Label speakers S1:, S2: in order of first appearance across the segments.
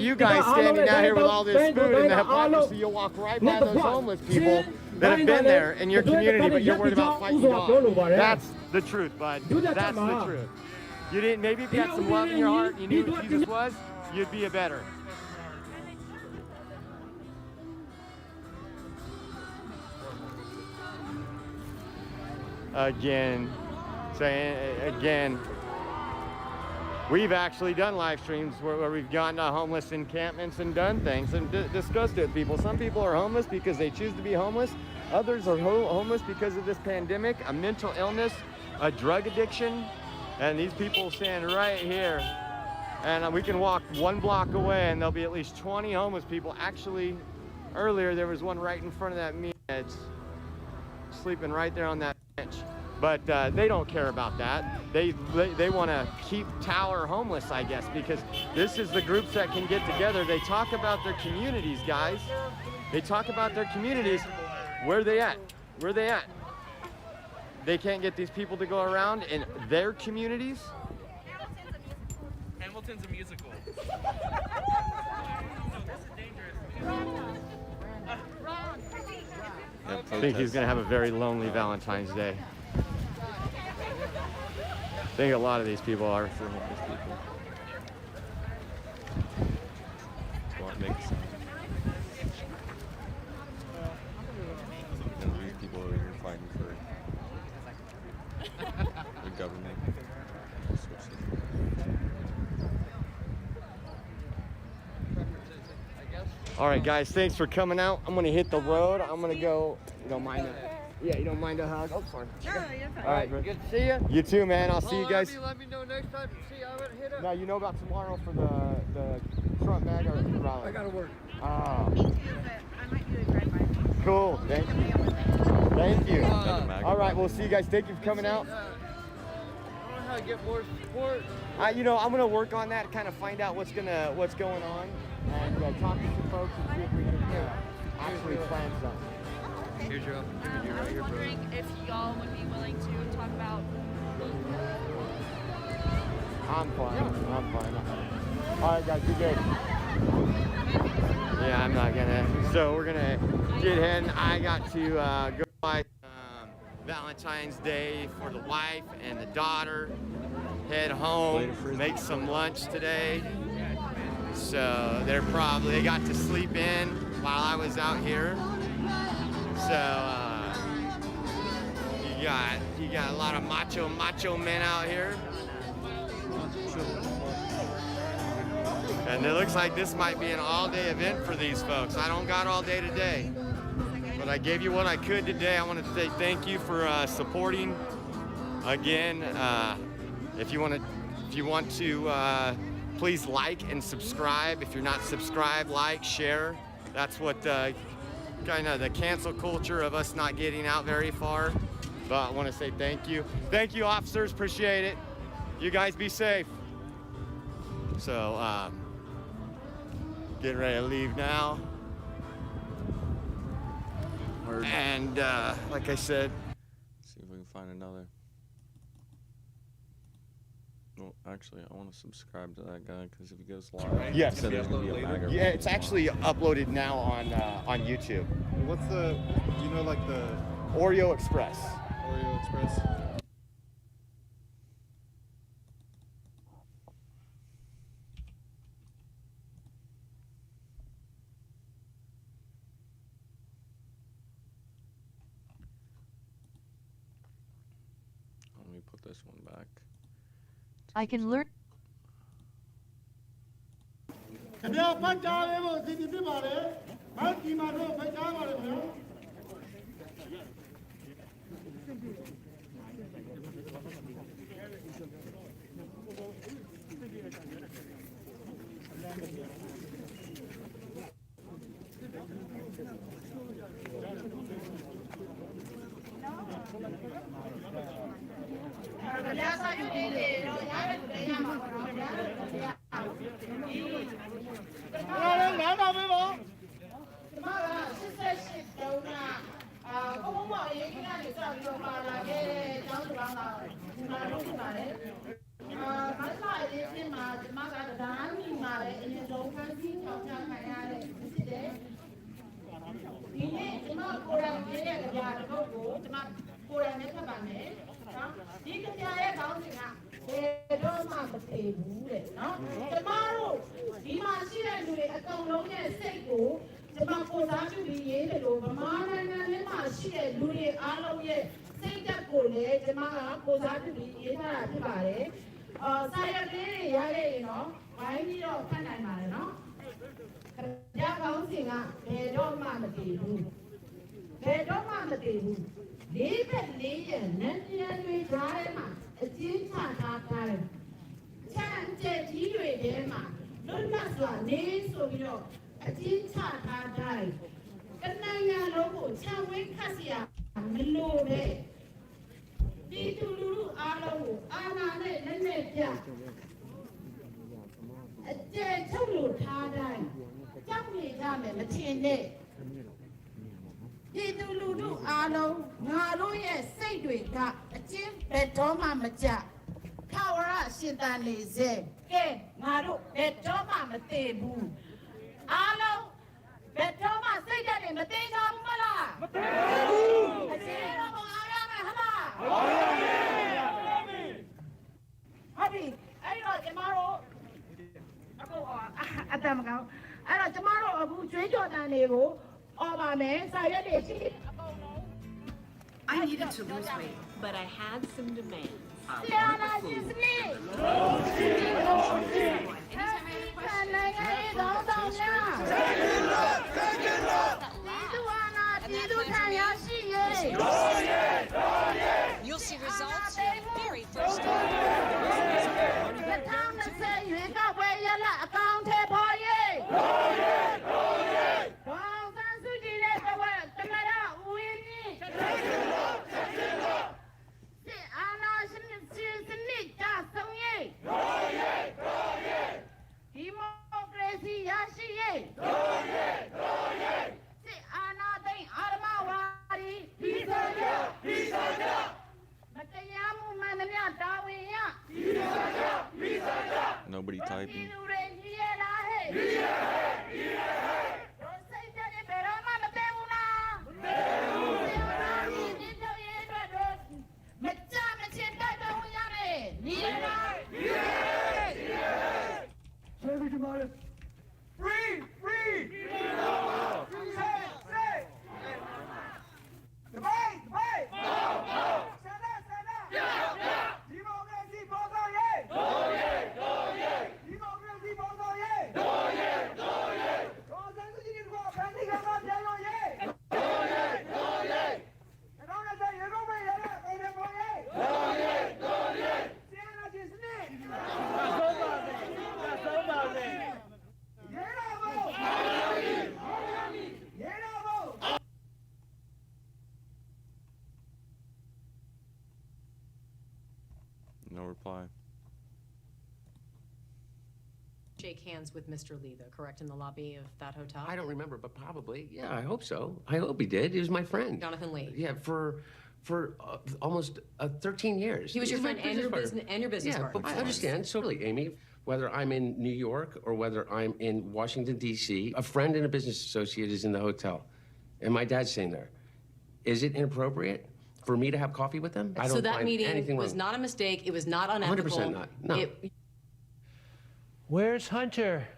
S1: You guys standing out here with all this food and the hypocrisy, you'll walk right by those homeless people that have been there in your community, but you're worried about fighting dogs. That's the truth, bud. That's the truth. You didn't. Maybe if you had some love in your heart, you knew who Jesus was, you'd be a better. Again, we've actually done live streams where we've gone to homeless encampments and done things and discussed it with people. Some people are homeless because they choose to be homeless. Others are homeless because of this pandemic, a mental illness, a drug addiction. And these people stand right here. And we can walk 1 block away and there'll be at least 20 homeless people. Actually, earlier there was one right in front of that meat, sleeping right there on that bench. But they don't care about that. They want to keep Tower homeless, I guess, because this is the groups that can get together. They talk about their communities, guys. They talk about their communities. Where are they at? Where are they at? They can't get these people to go around in their communities.
S2: Hamilton's a musical.
S1: I think he's going to have a very lonely Valentine's Day. I think a lot of these people are for homeless people.
S3: These people over here fighting for the government.
S1: All right, guys, thanks for coming out. I'm going to hit the road. I'm going to go. You don't mind that? Yeah, you don't mind a hug? Oh, sorry.
S4: No, you're fine.
S1: All right, bro.
S4: Good to see you.
S1: You too, man. I'll see you guys.
S4: Let me know next time to see how it hit up.
S1: Now, you know about tomorrow for the Trump MAGA rally?
S4: I gotta work.
S1: Oh.
S5: Me too, but I might do a drive-by.
S1: Cool. Thank you. Thank you. All right, we'll see you guys. Thank you for coming out.
S4: I don't know how to get more support.
S1: You know, I'm gonna work on that, kind of find out what's going on, and talk to some folks and see if we can actually plan something.
S4: Here's your
S5: I was wondering if y'all would be willing to talk about.
S1: I'm fine. All right, guys, be good. Yeah, I'm not gonna. So we're gonna get heading. I got to go by Valentine's Day for the wife and the daughter. Head home, make some lunch today. So they got to sleep in while I was out here. So you got a lot of macho men out here. And it looks like this might be an all-day event for these folks. I don't got all day today, but I gave you what I could today. I wanted to say thank you for supporting. Again, if you want to, please like and subscribe. If you're not subscribed, like, share. That's what kind of the cancel culture of us not getting out very far. But I want to say thank you. Thank you, officers. Appreciate it. You guys be safe. So, getting ready to leave now. And like I said,
S3: see if we can find another. Well, actually, I want to subscribe to that guy because if he goes live,
S1: yes,
S3: he said there's gonna be a bagger.
S1: yeah, it's actually uploaded now on YouTube.
S2: What's the? Do you know like the
S1: Oreo Express.
S2: Oreo Express?
S3: Let me put this one back.
S6: I can learn.
S7: I needed to lose weight, but I had some demands.
S8: You'll see results your very first time.
S3: Nobody typing. reply.
S7: Shake hands with Mr. Lee, though, correct, in the lobby of that hotel?
S9: I don't remember, but probably. Yeah, I hope so. I hope he did. He was my friend.
S7: Jonathan Lee.
S9: Yeah, for almost 13 years.
S7: He was your
S9: He's my
S7: friend and your business
S9: yeah,
S7: partner.
S9: but I understand. So really, Amy, whether I'm in New York or whether I'm in Washington, D.C., a friend and a business associate is in the hotel, and my dad's staying there. Is it inappropriate for me to have coffee with them? I don't
S7: So that
S9: find
S7: meeting
S9: anything
S7: was
S9: wrong.
S7: not a mistake. It was not unethical.
S9: 100% not. No.
S10: Where's Hunter?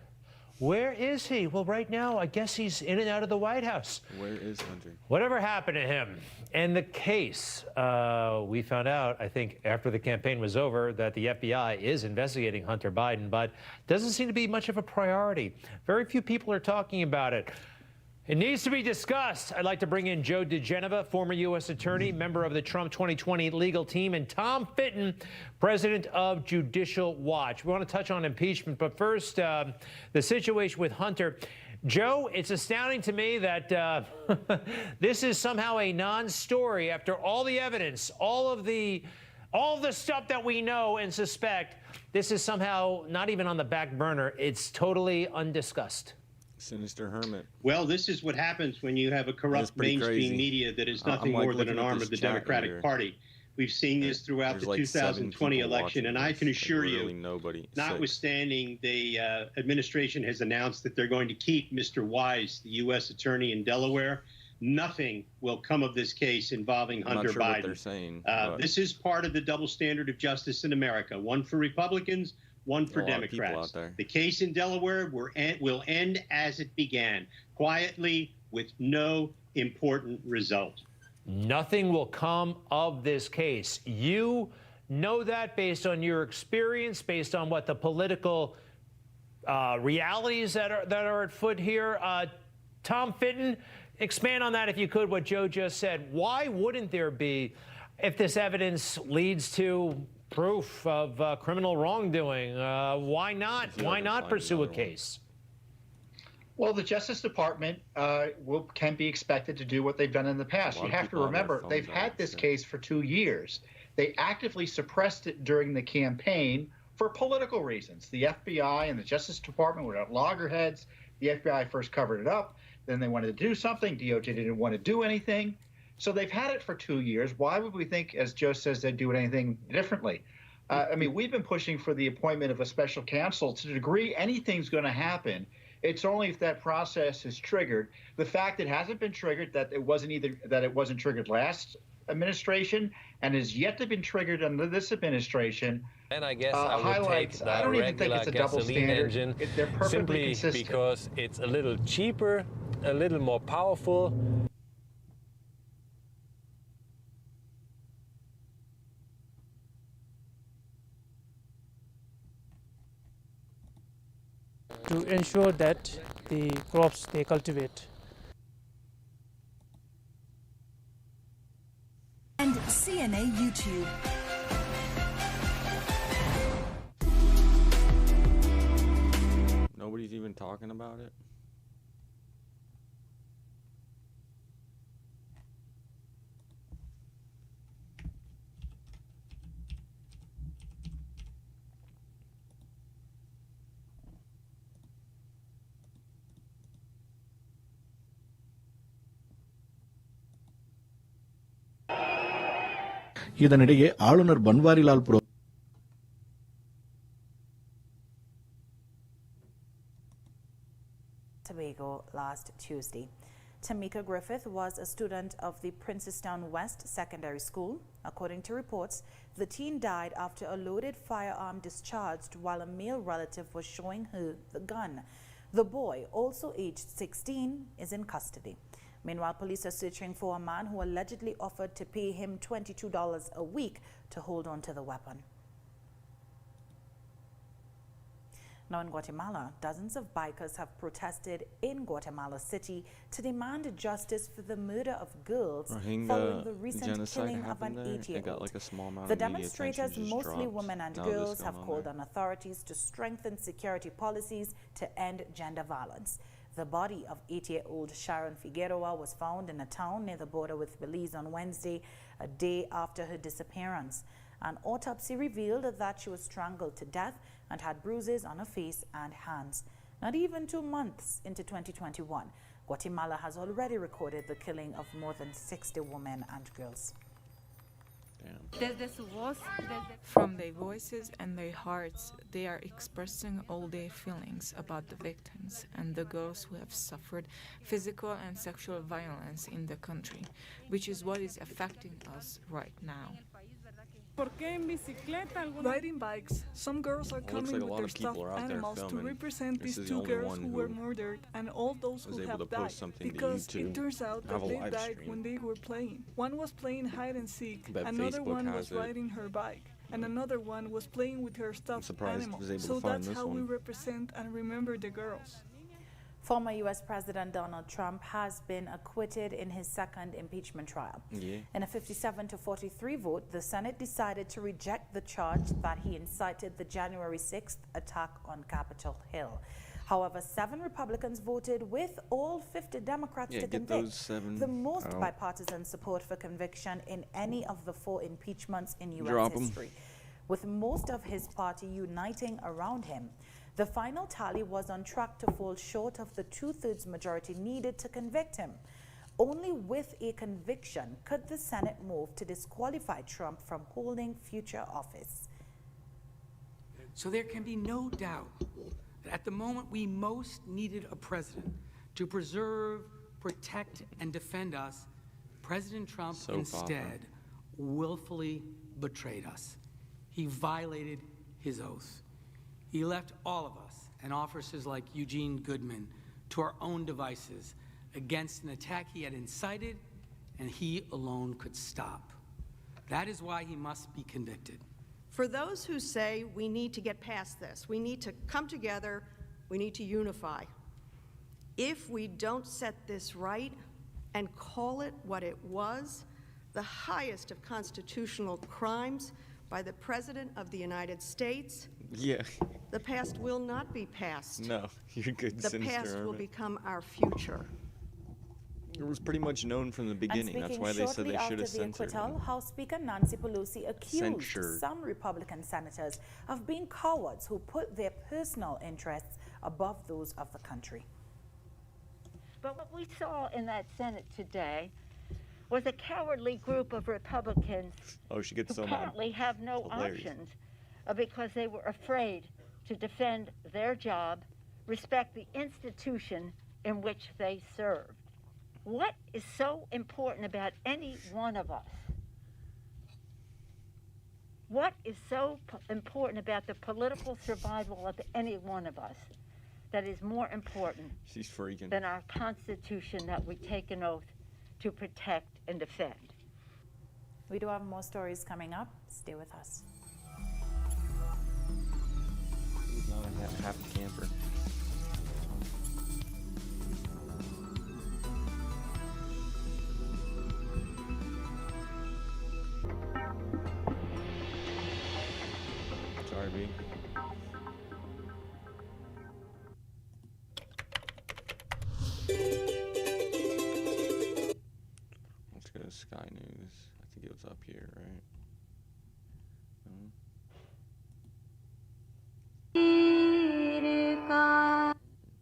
S10: Where is he? Well, right now, I guess he's in and out of the White House.
S3: Where is Hunter?
S10: Whatever happened to him? And the case, we found out, I think, after the campaign was over, that the FBI is investigating Hunter Biden, but doesn't seem to be much of a priority. Very few people are talking about it. It needs to be discussed. I'd like to bring in Joe DeGeneva, former U.S. attorney, member of the Trump 2020 legal team, and Tom Fitton, president of Judicial Watch. We want to touch on impeachment, but first, the situation with Hunter. Joe, it's astounding to me that this is somehow a non-story after all the evidence, all of the stuff that we know and suspect. This is somehow not even on the back burner. It's totally undiscussed.
S3: Sinister Hermit.
S11: Well, this is what happens when you have a corrupt mainstream media that is nothing more than an arm of the Democratic Party. We've seen this throughout the 2020 election, and I can assure you, notwithstanding the administration has announced that they're going to keep Mr. Wise, the U.S. attorney in Delaware, nothing will come of this case involving Hunter Biden.
S3: What they're saying,
S11: this is part of the double standard of justice in America, one for Republicans, one for Democrats. The case in Delaware will end as it began, quietly, with no important result.
S10: Nothing will come of this case. You know that based on your experience, based on what the political realities that are at foot here. Tom Fitton, expand on that if you could, what Joe just said. Why wouldn't there be, if this evidence leads to proof of criminal wrongdoing, why not? Why not pursue a case?
S12: Well, the Justice Department can be expected to do what they've done in the past. You have to remember, they've had this case for 2 years. They actively suppressed it during the campaign for political reasons. The FBI and the Justice Department were at loggerheads. The FBI first covered it up. Then they wanted to do something. DOJ didn't want to do anything. So they've had it for 2 years. Why would we think, as Joe says, they'd do anything differently? I mean, we've been pushing for the appointment of a special counsel. To the degree anything's going to happen, it's only if that process is triggered. The fact it hasn't been triggered, that it wasn't triggered last administration and is yet to be triggered under this administration.
S13: And I guess I would
S12: highlights,
S13: take the
S12: I don't even think it's a double
S13: gasoline
S12: standard.
S13: engine
S12: They're perfectly
S13: simply
S12: consistent.
S13: because it's a little cheaper, a little more powerful.
S14: To ensure that the crops they cultivate.
S15: And CNA YouTube.
S3: Nobody's even talking about it.
S16: இதனிடையே ஆளுநர் Banwarilal Purohit
S17: Tobago last Tuesday. Tamika Griffith was a student of the Princestown West Secondary School. According to reports, the teen died after a loaded firearm discharged while a male relative was showing her the gun. The boy, also aged 16, is in custody. Meanwhile, police are searching for a man who allegedly offered to pay him $22 a week to hold on to the weapon. Now in Guatemala, dozens of bikers have protested in Guatemala City to demand justice for the murder of girls following the recent killing of an 8-year-old. The demonstrators, mostly women and girls, have called on authorities to strengthen security policies to end gender violence. The body of 8-year-old Sharon Figueroa was found in a town near the border with Belize on Wednesday, a day after her disappearance. An autopsy revealed that she was strangled to death and had bruises on her face and hands. Not even 2 months into 2021, Guatemala has already recorded the killing of more than 60 women and girls.
S18: From their voices and their hearts, they are expressing all their feelings about the victims and the girls who have suffered physical and sexual violence in the country, which is what is affecting us right now.
S19: Riding bikes. Some girls are coming with their stuffed animals to represent these 2 girls who were murdered and all those who have died. Because it turns out that they died when they were playing. One was playing hide and seek, another one was riding her bike, and another one was playing with her stuffed animal. So that's how we represent and remember the girls.
S17: Former U.S. President Donald Trump has been acquitted in his second impeachment trial. In a 57-43 vote, the Senate decided to reject the charge that he incited the January 6th attack on Capitol Hill. However, 7 Republicans voted with all 50 Democrats to convict, the most bipartisan support for conviction in any of the 4 impeachments in U.S. history, with most of his party uniting around him. The final tally was on track to fall short of the 2/3 majority needed to convict him. Only with a conviction could the Senate move to disqualify Trump from holding future office.
S20: So there can be no doubt that at the moment we most needed a president to preserve, protect, and defend us, President Trump instead willfully betrayed us. He violated his oath. He left all of us and officers like Eugene Goodman to our own devices against an attack he had incited and he alone could stop. That is why he must be convicted.
S21: For those who say we need to get past this, we need to come together, we need to unify. If we don't set this right and call it what it was, the highest of constitutional crimes by the President of the United States, the past will not be past.
S3: No, you're good,
S21: The past will become our future.
S3: It was pretty much known from the beginning. That's why they said they should have censored
S17: acquittal, House Speaker Nancy Pelosi accused some Republican senators of being cowards who put their personal interests above those of the country.
S22: But what we saw in that Senate today was a cowardly group of Republicans
S3: who
S22: apparently have no options because they were afraid to defend their job, respect the institution in which they served. What is so important about any one of us? What is so important about the political survival of any one of us that is more important than our Constitution that we take an oath to protect and defend?
S17: We do have more stories coming up. Stay with us.
S3: He's not a half camper. Sorry, B. Let's go to Sky News. I think it was up here, right?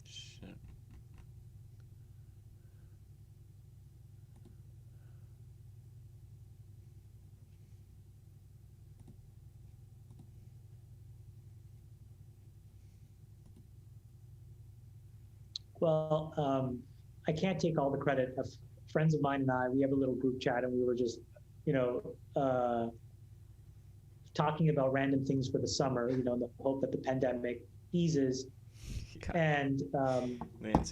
S3: Shit.
S23: Well, I can't take all the credit. Friends of mine and I, we have a little group chat, and we were just, talking about random things for the summer, in the hope that the pandemic eases. And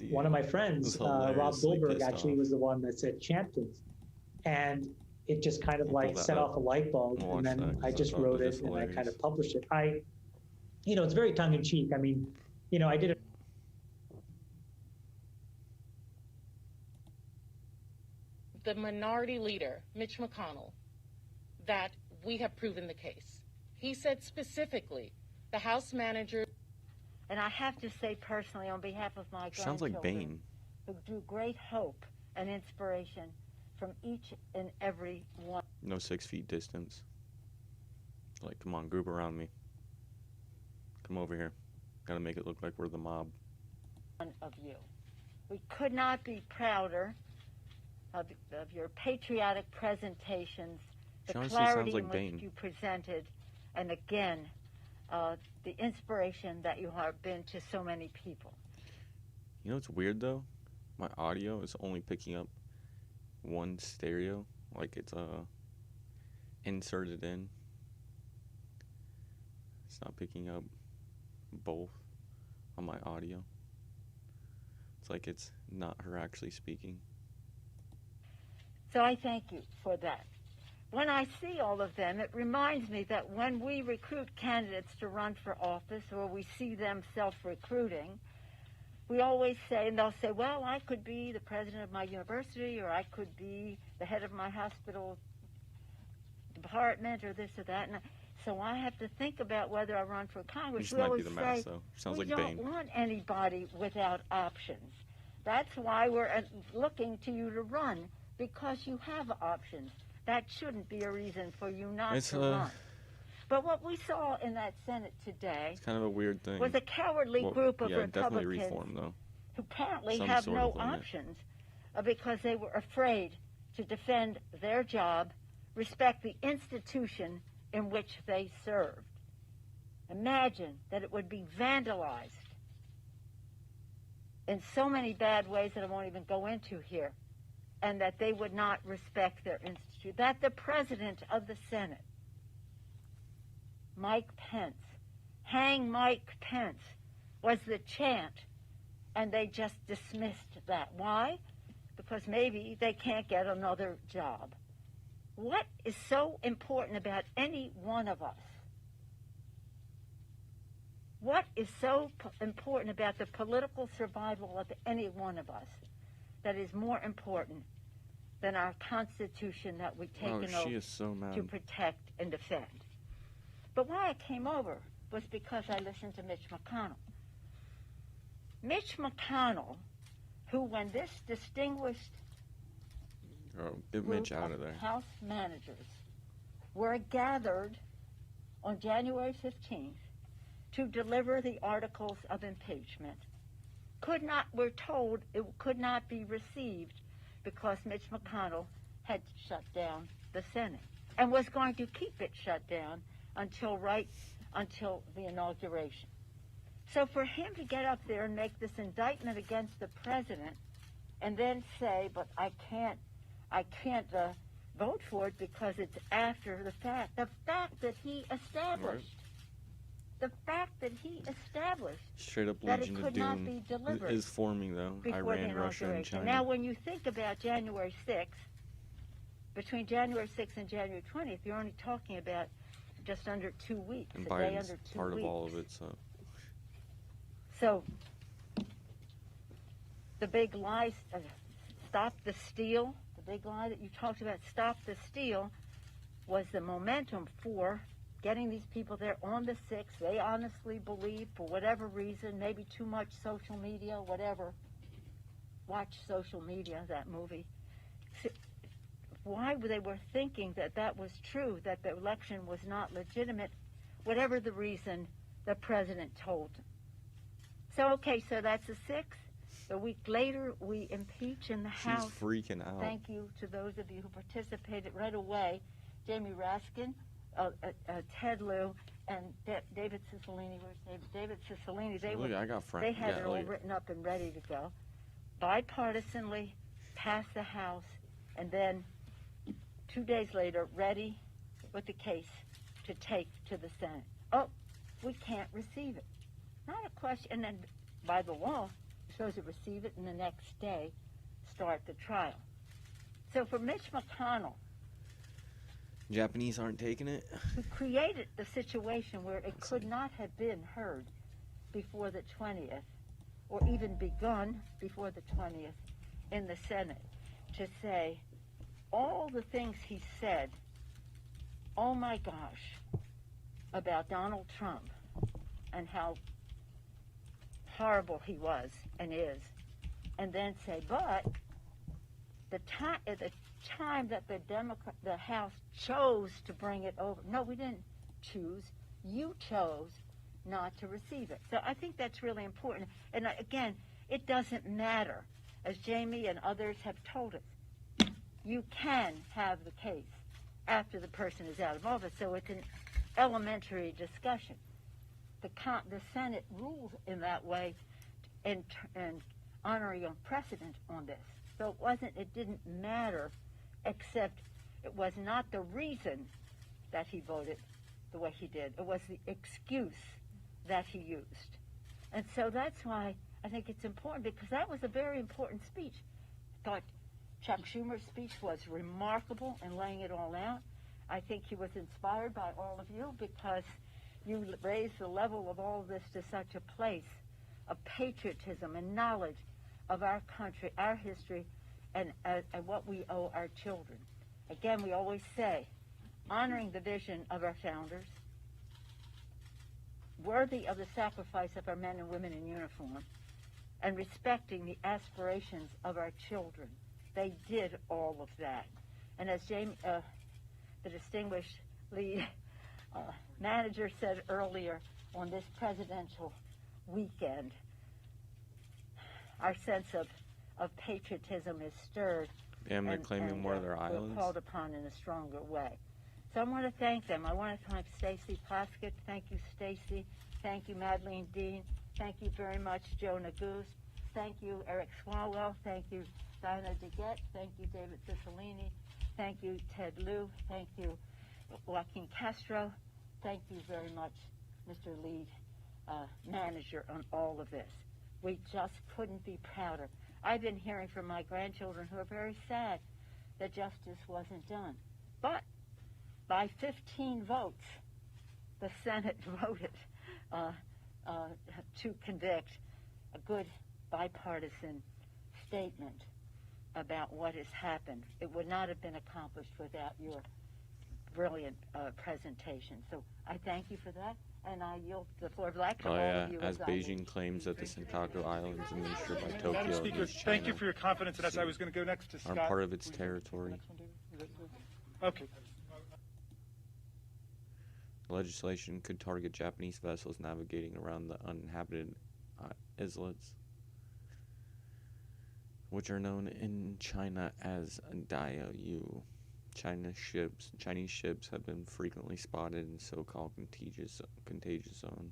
S23: one of my friends, Rob Goldberg, actually was the one that said Champions. And it just kind of like set off a light bulb. And then I just wrote it and I kind of published it. It's very tongue in cheek. I mean, I did it.
S24: The minority leader, Mitch McConnell, that we have proven the case. He said specifically, the House manager.
S22: And I have to say personally, on behalf of my grandchildren,
S3: sounds like Bane,
S22: who drew great hope and inspiration from each and every one.
S3: No 6 feet distance. Like, come on, group around me. Come over here. Gotta make it look like we're the mob.
S22: Of you. We could not be prouder of your patriotic presentations, the clarity in which you presented, and again, the inspiration that you have been to so many people.
S3: You know what's weird, though? My audio is only picking up one stereo. Like, it's inserted in. It's not picking up both on my audio. It's like it's not her actually speaking.
S22: So I thank you for that. When I see all of them, it reminds me that when we recruit candidates to run for office, or we see them self-recruiting, we always say, and they'll say, well, I could be the president of my university, or I could be the head of my hospital department, or this or that. And so I have to think about whether I run for Congress.
S3: You might be the mass, though. Sounds like Bane.
S22: We don't want anybody without options. That's why we're looking to you to run, because you have options. That shouldn't be a reason for you not to run. But what we saw in that Senate today,
S3: it's kind of a weird thing,
S22: was a cowardly group of
S3: definitely
S22: Republicans
S3: reform, though.
S22: who apparently have no options because they were afraid to defend their job, respect the institution in which they served. Imagine that it would be vandalized in so many bad ways that I won't even go into here, and that they would not respect their institute. That the president of the Senate, Mike Pence, hang Mike Pence, was the chant, and they just dismissed that. Why? Because maybe they can't get another job. What is so important about any one of us? What is so important about the political survival of any one of us that is more important than our Constitution that we've taken over to protect and defend? But why I came over was because I listened to Mitch McConnell. Mitch McConnell, who when this distinguished
S3: get Mitch out of there.
S22: House managers were gathered on January 15th to deliver the articles of impeachment, we're told it could not be received because Mitch McConnell had shut down the Senate and was going to keep it shut down until the inauguration. So for him to get up there and make this indictment against the president and then say, but I can't vote for it because it's after the fact that he established. The fact that he established
S3: straight up
S22: that
S3: Legion
S22: it could not be delivered
S3: is forming, though. Iran, Russia, and China.
S22: Now, when you think about January 6th, between January 6th and January 20th, you're only talking about just under 2 weeks.
S3: And
S22: a day
S3: Biden's
S22: under 2
S3: part
S22: weeks.
S3: of all of it, so.
S22: So, the big lie, stop the steal, the big lie that you talked about, stop the steal, was the momentum for getting these people there on the 6th. They honestly believe, for whatever reason, maybe too much social media, whatever. Watch Social Media, that movie. Why they were thinking that that was true, that the election was not legitimate, whatever the reason the president told them. So, okay, so that's the 6th. A week later, we impeach in the House.
S3: She's freaking out.
S22: Thank you to those of you who participated right away. Jamie Raskin, Ted Lieu, and David Cicilline. Where's David Cicilline? They had it all written up and ready to go. Bipartisanly passed the House, and then 2 days later, ready with the case to take to the Senate. Oh, we can't receive it. Not a question. And then, by the law, you're supposed to receive it and the next day start the trial. So for Mitch McConnell,
S3: Japanese aren't taking it.
S22: who created the situation where it could not have been heard before the 20th, or even begun before the 20th in the Senate, to say all the things he said, oh my gosh, about Donald Trump and how horrible he was and is, and then say, but the time that the House chose to bring it over. No, we didn't. choose. You chose not to receive it. So I think that's really important. And again, it doesn't matter. As Jamie and others have told us, you can have the case after the person is out of office. So it's an elementary discussion. The Senate rules in that way and honoring a precedent on this. So it didn't matter, except it was not the reason that he voted the way he did. It was the excuse that he used. And so that's why I think it's important, because that was a very important speech. I thought Chuck Schumer's speech was remarkable in laying it all out. I think he was inspired by all of you, because you raised the level of all of this to such a place of patriotism and knowledge of our country, our history, and what we owe our children. Again, we always say, honoring the vision of our founders, worthy of the sacrifice of our men and women in uniform, and respecting the aspirations of our children. They did all of that. And as Jamie, the distinguished lead manager said earlier on this presidential weekend, our sense of patriotism is stirred.
S3: Damn, they're claiming more of their islands.
S22: Called upon in a stronger way. So I want to thank them. I want to thank Stacy Plaskett. Thank you, Stacy. Thank you, Madeleine Dean. Thank you very much, Jonah Goose. Thank you, Eric Swalwell. Thank you, Diana DeGette. Thank you, David Ciccolini. Thank you, Ted Lieu. Thank you, Joaquin Castro. Thank you very much, Mr. Lead Manager, on all of this. We just couldn't be prouder. I've been hearing from my grandchildren who are very sad that justice wasn't done. But by 15 votes, the Senate voted to convict, a good bipartisan statement about what has happened. It would not have been accomplished without your brilliant presentation. So I thank you for that, and I yield the floor back to all of you.
S3: As Beijing claims that the Senkaku Islands administered by Tokyo
S1: Madam Speaker, thank you for your confidence in us. I was going to go next to Scott.
S3: Are part of its territory.
S1: Okay.
S3: Legislation could target Japanese vessels navigating around the uninhabited islets, which are known in China as Diaoyu. Chinese ships have been frequently spotted in so-called contagious zone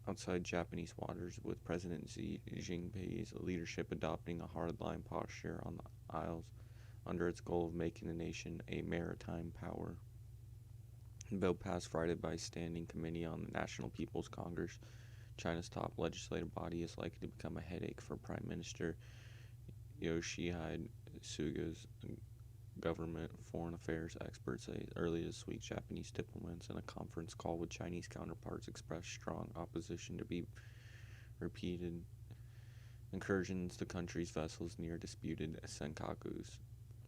S3: outside Japanese waters, with President Xi Jinping's leadership adopting a hardline posture on the Isles under its goal of making the nation a maritime power. A bill passed Friday by Standing Committee on the National People's Congress, China's top legislative body, is likely to become a headache for Prime Minister Yoshihide Suga's government. Foreign affairs experts say earlier this week Japanese diplomats in a conference call with Chinese counterparts expressed strong opposition to be repeated incursions to countries' vessels near disputed Senkakus.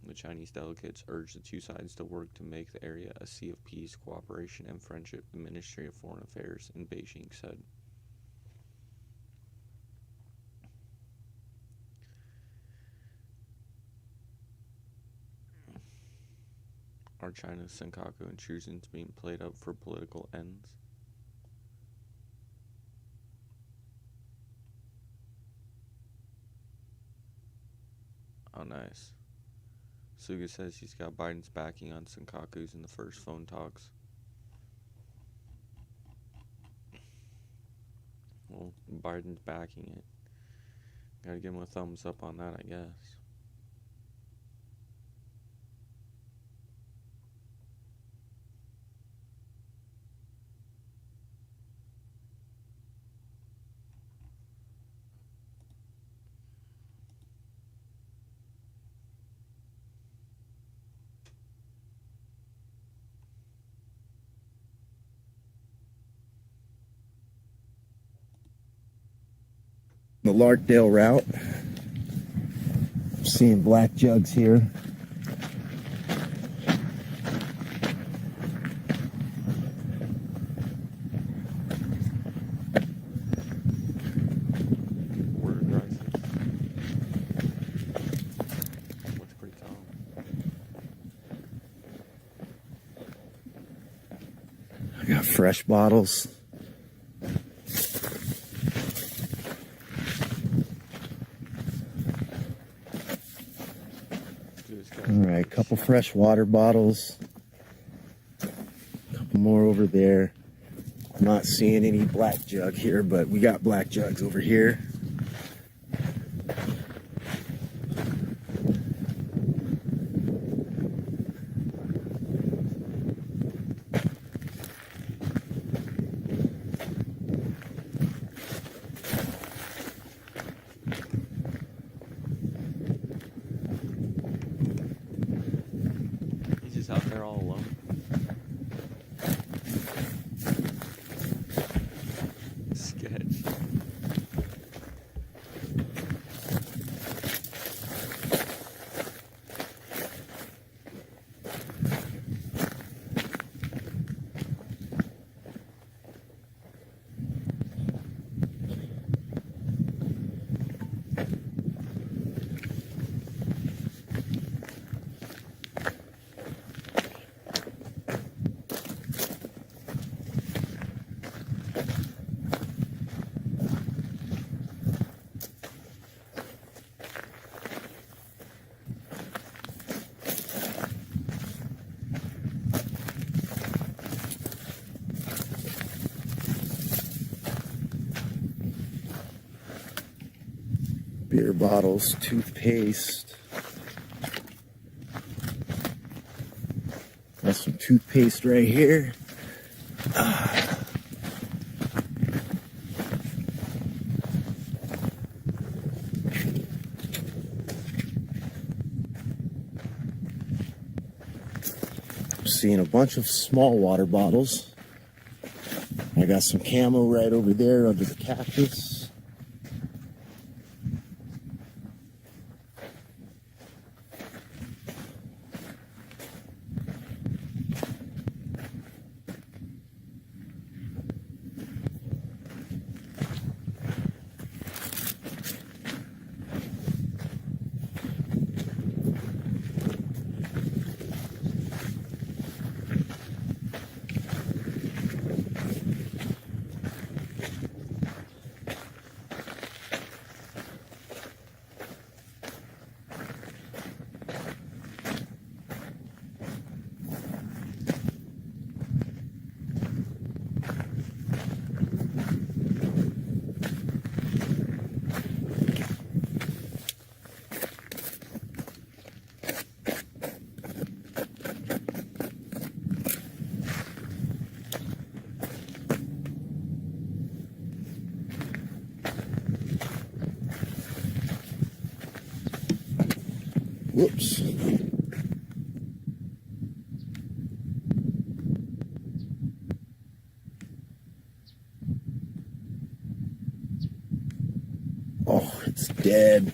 S3: The Chinese delegates urged the two sides to work to make the area a sea of peace, cooperation, and friendship, the Ministry of Foreign Affairs in Beijing said. Are China's Senkaku intrusions being played up for political ends? Oh, nice. Suga says he's got Biden's backing on Senkakus in the first phone talks. Well, Biden's backing it. Gotta give him a thumbs up on that, I guess.
S2: The Larkdale route. Seeing black jugs here. fresh bottles. All right, a couple fresh water bottles. A couple more over there. I'm not seeing any black jug here, but we got black jugs over here.
S3: Out there all alone. Sketch. Beer bottles, toothpaste. Got some toothpaste right here. I'm seeing a bunch of small water bottles. I got some camo right over there under the cactus. Whoops. Oh, it's dead.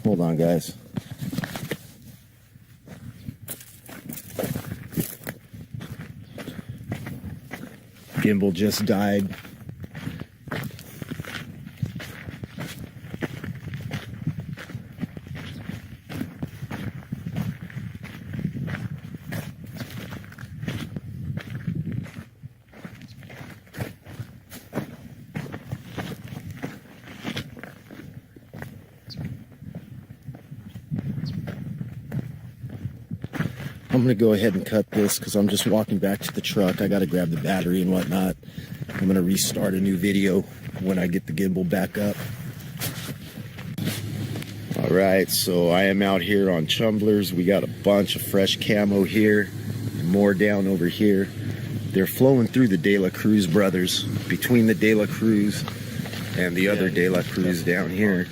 S3: Hold on, guys. Gimbal just died. I'm going to go ahead and cut this because I'm just walking back to the truck. I got to grab the battery and whatnot. I'm going to restart a new video when I get the gimbal back up. All right, so I am out here on Chumblers. We got a bunch of fresh camo here and more down over here. They're flowing through the De La Cruz brothers, between the De La Cruz and the other De La Cruz down here.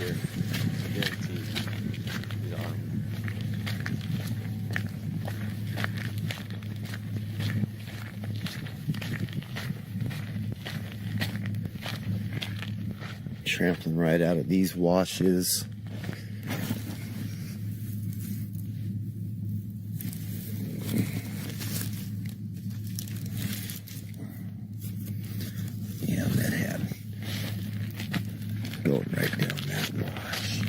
S3: Trampling right out of these washes. Yeah, that had going right down that wash.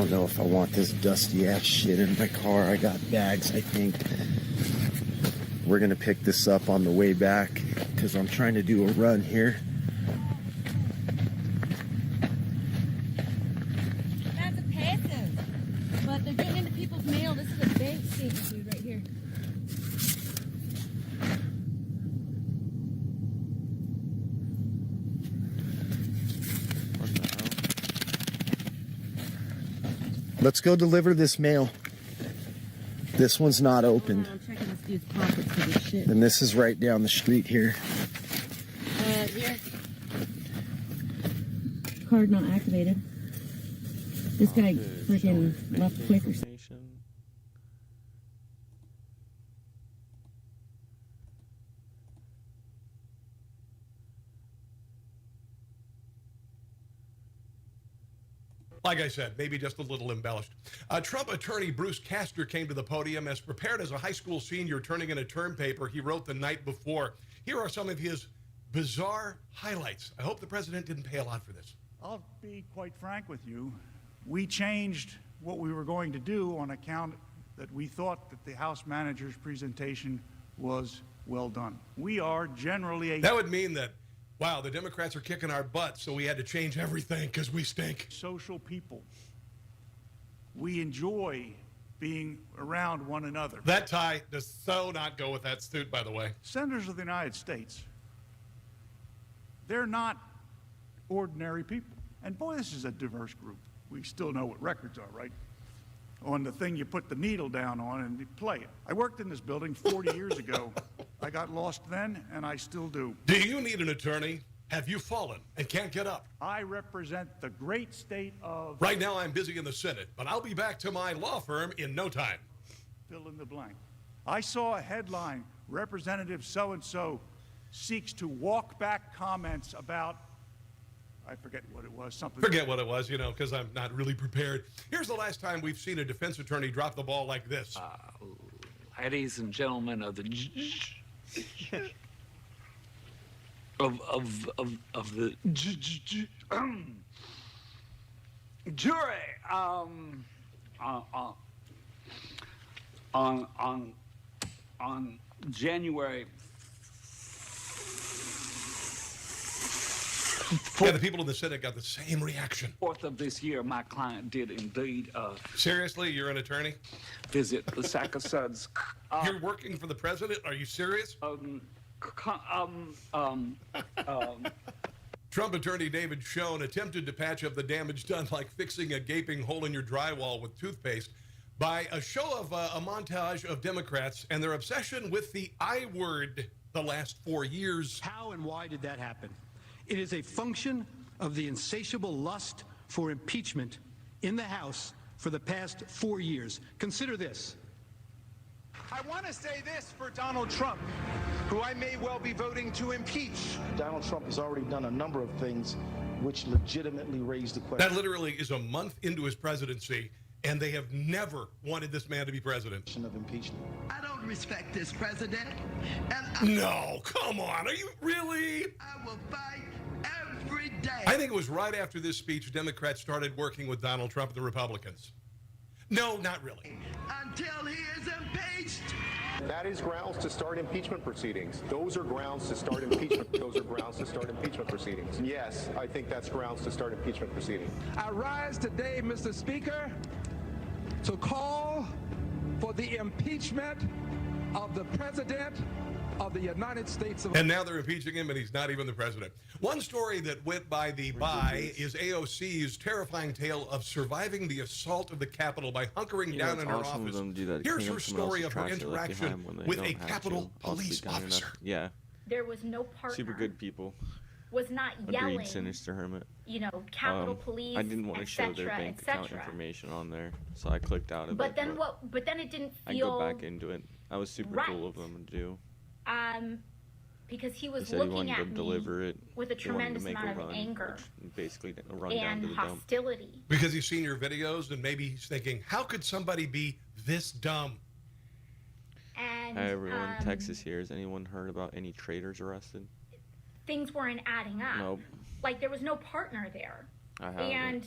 S2: don't know if I want this dusty ass shit in my car. I got bags, I think. We're gonna pick this up on the way back because I'm trying to do a run here.
S4: That's a passive, but they're getting into people's mail. This is a big statement, dude, right here.
S2: Let's go deliver this mail. This one's not opened.
S4: I'm checking this dude's pockets for this shit.
S2: And this is right down the street here.
S4: Here. Card not activated. This guy freaking left quick or something.
S5: Like I said, maybe just a little embellished. Trump attorney Bruce Castor came to the podium as prepared as a high school senior turning in a term paper he wrote the night before. Here are some of his bizarre highlights. I hope the president didn't pay a lot for this.
S6: I'll be quite frank with you. We changed what we were going to do on account that we thought that the House manager's presentation was well done. We are generally
S5: That would mean that, wow, the Democrats are kicking our butts, so we had to change everything because we stink.
S6: Social people. We enjoy being around one another.
S5: That tie does so not go with that suit, by the way.
S6: Senators of the United States, they're not ordinary people. And boy, this is a diverse group. We still know what records are, right? On the thing you put the needle down on and you play it. I worked in this building 40 years ago. I got lost then, and I still do.
S5: Do you need an attorney? Have you fallen and can't get up?
S6: I represent the great state of...
S5: Right now I'm busy in the Senate, but I'll be back to my law firm in no time.
S6: Fill in the blank. I saw a headline, Representative so-and-so seeks to walk back comments about... I forget what it was, something...
S5: Forget what it was, you know, because I'm not really prepared. Here's the last time we've seen a defense attorney drop the ball like this.
S8: Ladies and gentlemen of the... of the jury, on January.
S5: Yeah, the people in the Senate got the same reaction.
S8: 4th of this year, my client did indeed.
S5: Seriously, you're an attorney?
S8: Visit the Sac-O-Suds.
S5: You're working for the president? Are you serious? Trump attorney David Schoen attempted to patch up the damage done like fixing a gaping hole in your drywall with toothpaste by a show of a montage of Democrats and their obsession with the I word the last 4 years.
S25: How and why did that happen? It is a function of the insatiable lust for impeachment in the House for the past 4 years. Consider this.
S26: I want to say this for Donald Trump, who I may well be voting to impeach.
S27: Donald Trump has already done a number of things which legitimately raise the question.
S5: That literally is a month into his presidency, and they have never wanted this man to be president.
S27: Of impeachment.
S28: I don't respect this president.
S5: No, come on. Are you really?
S28: I will fight every day.
S5: I think it was right after this speech, Democrats started working with Donald Trump and the Republicans. No, not really.
S28: Until he is impeached.
S29: That is grounds to start impeachment proceedings. Those are grounds to start impeachment. Those are grounds to start impeachment proceedings. Yes, I think that's grounds to start impeachment proceedings.
S26: I rise today, Mr. Speaker, to call for the impeachment of the President of the United States of America.
S5: And now they're impeaching him, and he's not even the president. One story that went by the by is AOC's terrifying tale of surviving the assault of the Capitol by hunkering down in her office. Here's her story of her interaction with a Capitol police officer.
S3: Yeah.
S29: There was no partner.
S3: Super good people.
S29: Was not yelling.
S3: Agreed, Sinister Hermit.
S29: You know, Capitol Police.
S3: I didn't want to show their bank account information on there, so I clicked out of it.
S29: But then what? But then it didn't feel.
S3: I go back into it. I was super cool of them to do.
S29: Because he was
S3: he
S29: looking at me
S3: deliver it.
S29: with a tremendous amount of anger
S3: basically a run
S29: and
S3: down to the
S29: hostility.
S3: dump.
S5: Because he's seen your videos and maybe he's thinking, how could somebody be this dumb?
S29: And
S3: Hi everyone, Texas here. Has anyone heard about any traitors arrested?
S29: Things weren't adding up.
S3: Nope.
S29: Like there was no partner there.
S7: and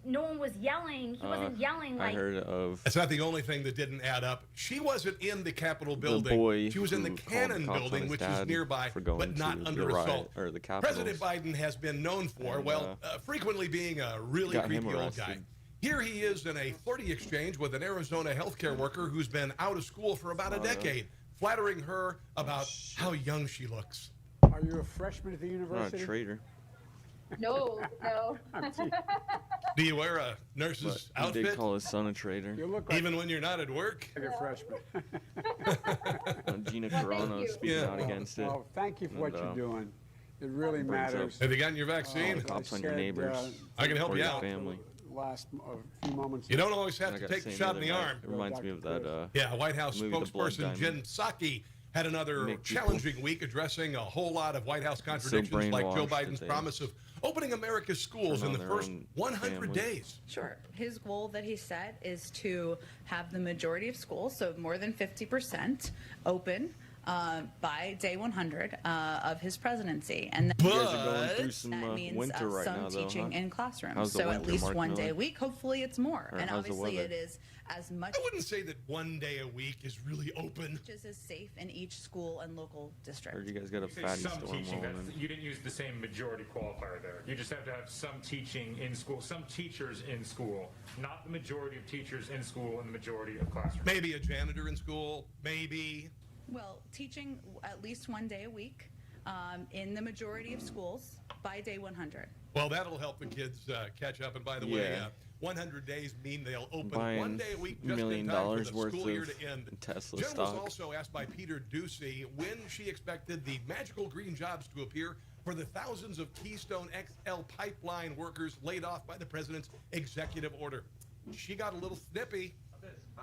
S7: no one was yelling. He wasn't yelling like.
S3: I heard of.
S5: That's not the only thing that didn't add up. She wasn't in the Capitol building. She was in the Cannon building, which is nearby, but not under assault. President Biden has been known for, frequently being a really creepy old guy. Here he is in a flirty exchange with an Arizona healthcare worker who's been out of school for about a decade, flattering her about how young she looks.
S9: Are you a freshman at the university?
S3: Not a traitor.
S7: No.
S5: Do you wear a nurse's outfit?
S3: He did call his son a traitor.
S9: You look like
S5: even when you're not at work?
S9: Like a freshman.
S3: Gina Carano speaking out against it.
S9: Oh, thank you for what you're doing. It really matters.
S5: Have you gotten your vaccine?
S3: Cops on your neighbors.
S5: I can help you out.
S3: Family.
S9: Last few moments.
S5: You don't always have to take the shot in the arm.
S3: It reminds me of that.
S5: White House spokesperson Jen Psaki had another challenging week addressing a whole lot of White House contradictions, like Joe Biden's promise of opening America's schools in the first 100 days.
S10: Sure. His goal that he set is to have the majority of schools, so more than 50%, open by day 100 of his presidency. And
S3: you guys are going through some
S10: that means
S3: winter right
S10: some
S3: now,
S10: teaching in classrooms.
S3: How's the
S10: so
S3: winter,
S10: at least
S3: Mark
S10: one
S3: Miller?
S10: day a week. Hopefully it's more.
S3: Or
S10: And
S3: how's the
S10: obviously
S3: weather?
S10: it is as much.
S5: I wouldn't say that one day a week is really open.
S10: Is as safe in each school and local district.
S3: Heard you guys got a fatty
S11: some
S3: storm
S11: teaching.
S3: rolling in.
S11: You didn't use the same majority qualifier there. You just have to have some teaching in school, some teachers in school, not the majority of teachers in school and the majority of classrooms.
S5: Maybe a janitor in school, maybe.
S10: Well, teaching at least one day a week in the majority of schools by day 100.
S5: Well, that'll help the kids catch up. And by the way, 100 days mean they'll open
S3: Buying
S5: one day a week
S3: $1
S5: just
S3: million
S5: in time for the
S3: worth
S5: school year
S3: of
S5: to end.
S3: Tesla
S5: Jen
S3: stock.
S5: was also asked by Peter Ducey when she expected the magical green jobs to appear for the thousands of Keystone XL pipeline workers laid off by the president's executive order. She got a little snippy.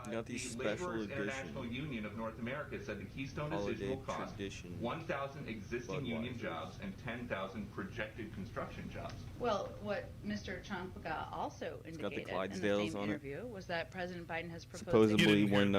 S3: You got these
S12: the
S3: special
S12: Laborers
S3: edition
S12: International Union of North America said the Keystone decision will cost 1,000 existing union jobs and 10,000 projected construction jobs.
S10: Well, what Mr. Champaka also indicated in the same interview was that President Biden has proposed
S3: Supposedly, when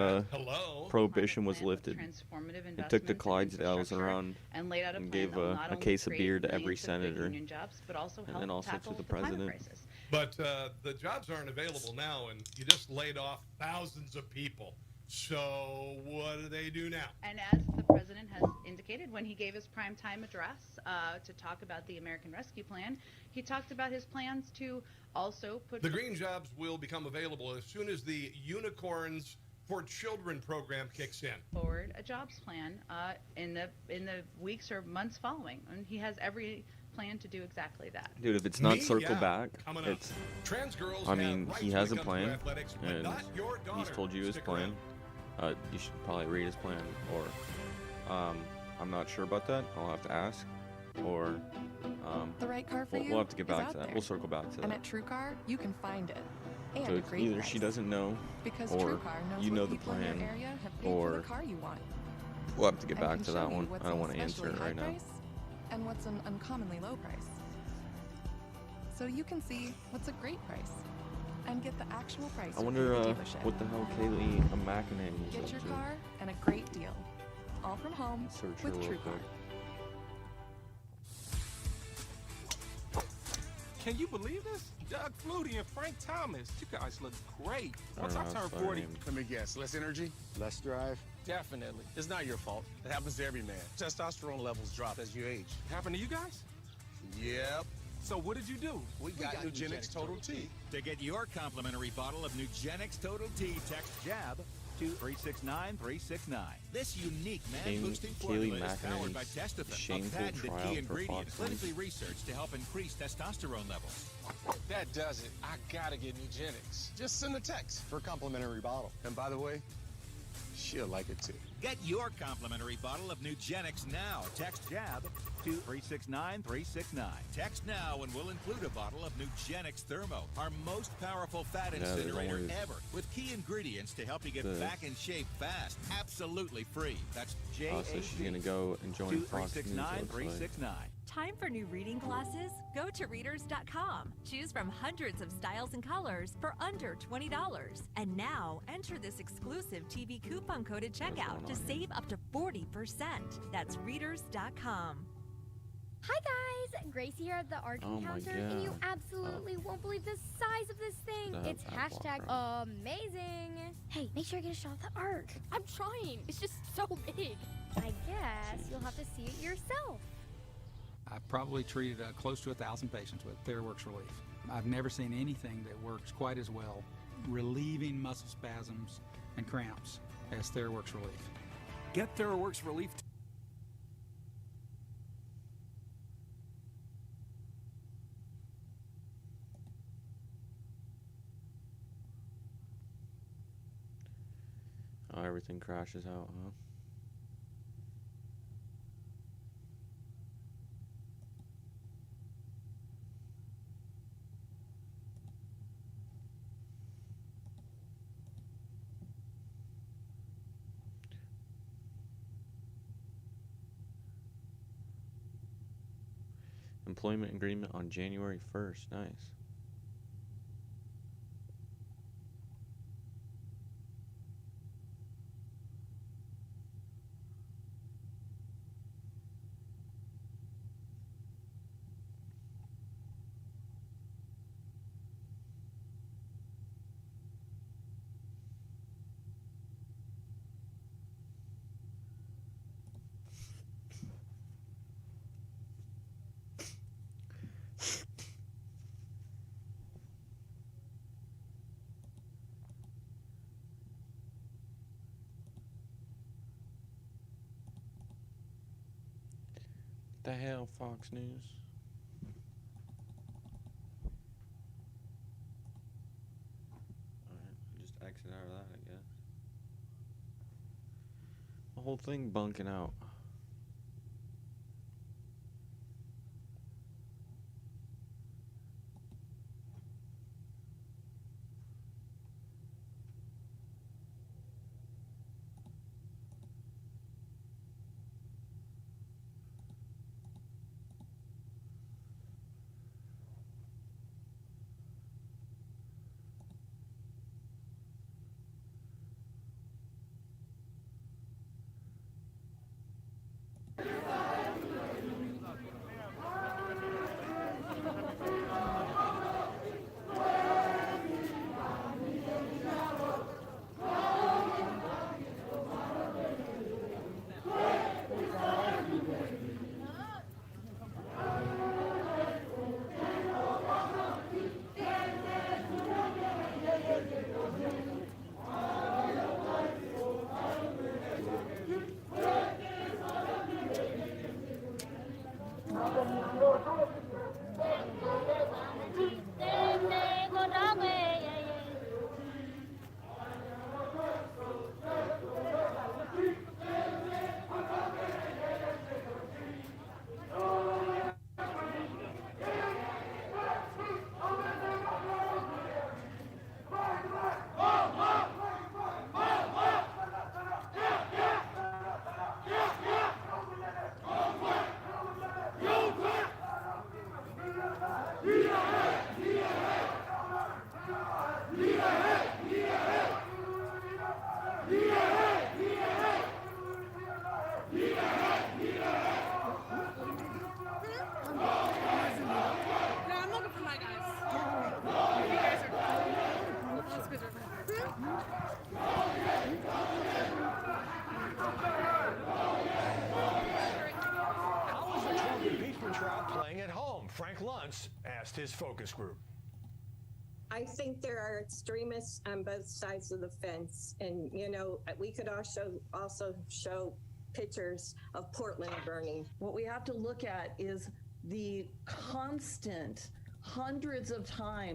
S3: Prohibition was lifted, he took the Clydesdales around
S10: and laid out a
S3: and
S10: plan
S3: gave
S10: that will not
S3: a
S10: only
S3: case of
S10: create
S3: beer to every
S10: millions of good
S3: senator,
S10: union jobs, but also help
S3: and also
S10: tackle
S3: to the
S10: climate
S3: president.
S10: crisis.
S5: But the jobs aren't available now, and you just laid off thousands of people. So what do they do now?
S10: And as the president has indicated when he gave his primetime address to talk about the American Rescue Plan, he talked about his plans to also put
S5: The green jobs will become available as soon as the Unicorns for Children program kicks in.
S10: forward a jobs plan in the weeks or months following, and he has every plan to do exactly that.
S3: Dude, if it's not circle back,
S5: Coming up.
S3: it's.
S5: Trans girls
S3: I mean,
S5: have
S3: he
S5: rights
S3: has a
S5: when it comes to
S3: plan,
S5: athletics, but
S3: and
S5: not your daughter.
S3: he's told you his
S5: Stick
S3: plan.
S5: around.
S3: You should probably read his plan, or I'm not sure about that. I'll have to ask, or
S13: The right car for you
S3: we'll have to get
S13: is
S3: back
S13: out
S3: to that.
S13: there.
S3: We'll circle back to
S13: And
S3: that.
S13: at TrueCar, you can find it. And
S3: So
S13: a
S3: it's
S13: great
S3: either
S13: price.
S3: she doesn't know,
S13: Because
S3: or
S13: TrueCar knows
S3: you
S13: what
S3: know the
S13: people in
S3: plan,
S13: your area have paid for
S3: or
S13: the car you want.
S3: we'll have to get
S13: And
S3: back
S13: can
S3: to
S13: show
S3: that
S13: you
S3: one.
S13: what's
S3: I don't
S13: an
S3: want to answer
S13: especially
S3: it right
S13: high
S3: now.
S13: price and what's an uncommonly low price. So you can see what's a great price and get the actual price.
S3: I wonder
S13: from the dealership.
S3: what the hell Kaylee McEnany is
S13: Get
S3: up
S13: your
S3: to.
S13: car and a great deal. All from home
S3: Search her
S13: with
S3: real
S13: TrueCar.
S3: quick.
S14: Can you believe this? Doug Flutie and Frank Thomas. You guys look great. Once I
S3: know,
S14: turn
S3: it's
S14: 40.
S3: fine.
S14: Let me guess. Less energy? Less drive? Definitely. It's not your fault. It happens to every man. Testosterone levels drop as you age. Happened to you guys? Yep. So what did you do? We got Nugenix Total T.
S15: To get your complimentary bottle of Nugenix Total T, text JAB to 369-369. This unique man-boosting formula is powered by Testofen, a
S3: shameful
S15: patented
S3: trial
S15: key
S3: for
S15: ingredient
S3: Fox News.
S15: clinically researched to help increase testosterone levels.
S14: That does it. I gotta get Nugenix. Just send a text for a complimentary bottle. And by the way, she'll like it too.
S15: Get your complimentary bottle of Nugenix now. Text JAB to 369-369. Text now and we'll include a bottle of Nugenix Thermo, our most powerful fat
S3: there's
S15: incinerator
S3: always
S15: ever, with key ingredients to help you get
S3: the-
S15: back in shape fast, absolutely free. That's
S3: So she's gonna go and join Fox News. Looks like.
S15: 369-369.
S16: Time for new reading glasses? Go to readers.com. Choose from hundreds of styles and colors for under $20. And now, enter this exclusive TV coupon code at checkout to save up to 40%. That's readers.com.
S1: Hi guys, Gracie here at the art encounter, and you absolutely won't believe the size of this thing. It's hashtag amazing. Hey, make sure you get a shot of the art.
S17: I'm trying. It's just so big.
S1: I guess you'll have to see it yourself.
S18: I've probably treated close to 1,000 patients with TherealWorks Relief. I've never seen anything that works quite as well, relieving muscle spasms and cramps, as TherealWorks Relief.
S14: Get TherealWorks Relief.
S3: Oh, everything crashes out, huh? Employment agreement on January 1st. Nice. The hell, Fox News? Alright, just exit out of that, I guess. The whole thing bunking out.
S19: How is the Trump impeachment trial playing at home? Frank Luntz asked his focus group.
S20: I think there are extremists on both sides of the fence. And, you know, we could also show pictures of Portland burning.
S21: What we have to look at is the constant hundreds of times